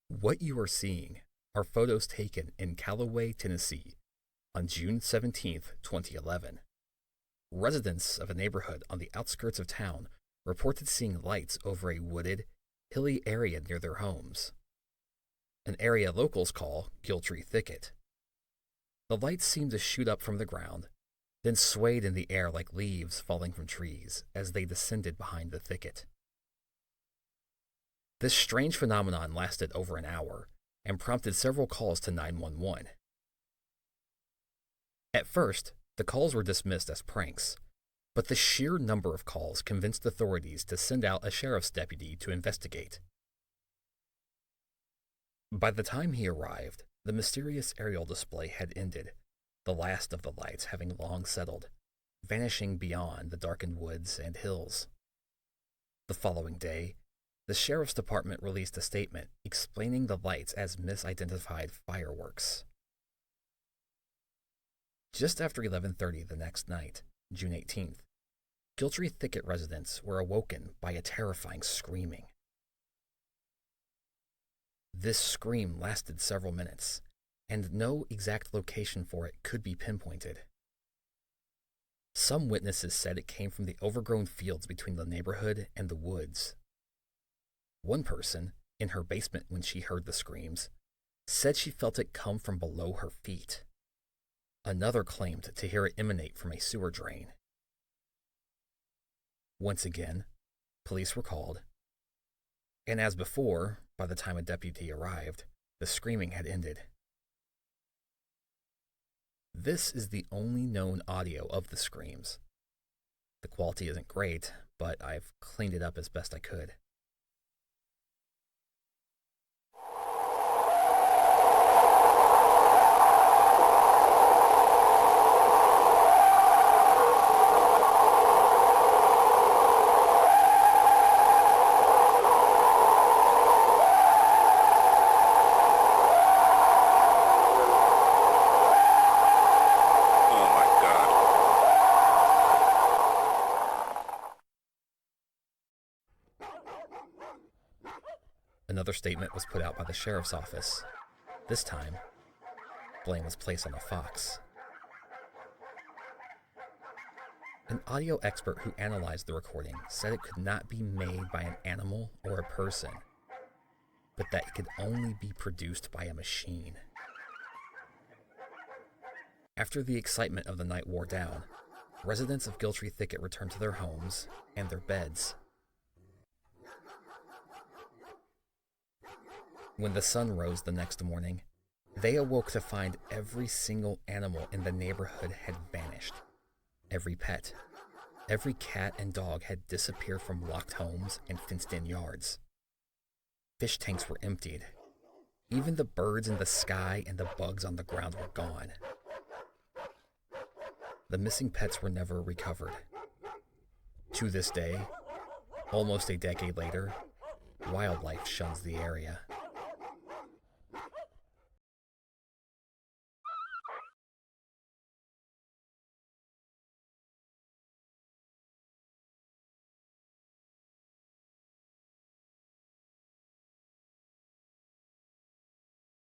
What you are seeing are photos taken in Callaway, Tennessee on June 17th, 2011. Residents of a neighborhood on the outskirts of town reported seeing lights over a wooded, hilly area near their homes, an area locals call Giltry Thicket. The lights seemed to shoot up from the ground, then swayed in the air like leaves falling from trees as they descended behind the thicket. This strange phenomenon lasted over an hour and prompted several calls to 911. At first, the calls were dismissed as pranks, but the sheer number of calls convinced authorities to send out a sheriff's deputy to investigate. By the time he arrived, the mysterious aerial display had ended, the last of the lights having long settled, vanishing beyond the darkened woods and hills. The following day, the sheriff's department released a statement explaining the lights as misidentified fireworks. Just after 11:30 the next night, June 18th, Giltry Thicket residents were awoken by a terrifying screaming. This scream lasted several minutes, and no exact location for it could be pinpointed. Some witnesses said it came from the overgrown fields between the neighborhood and the woods. One person, in her basement when she heard the screams, said she felt it come from below her feet. Another claimed to hear it emanate from a sewer drain. Once again, police were called, and as before, by the time a deputy arrived, the screaming had ended. This is the only known audio of the screams. The quality isn't great, but I've cleaned it up as best I could. Another statement was put out by the sheriff's office. This time, blame was placed on the fox. An audio expert who analyzed the recording said it could not be made by an animal or a person, but that it could only be produced by a machine. After the excitement of the night wore down, residents of Giltry Thicket returned to their homes and their beds. When the sun rose the next morning, they awoke to find every single animal in the neighborhood had vanished. Every pet, every cat and dog had disappeared from locked homes and fenced-in yards. Fish tanks were emptied. Even the birds in the sky and the bugs on the ground were gone. The missing pets were never recovered. To this day, almost a decade later, wildlife shuns the area.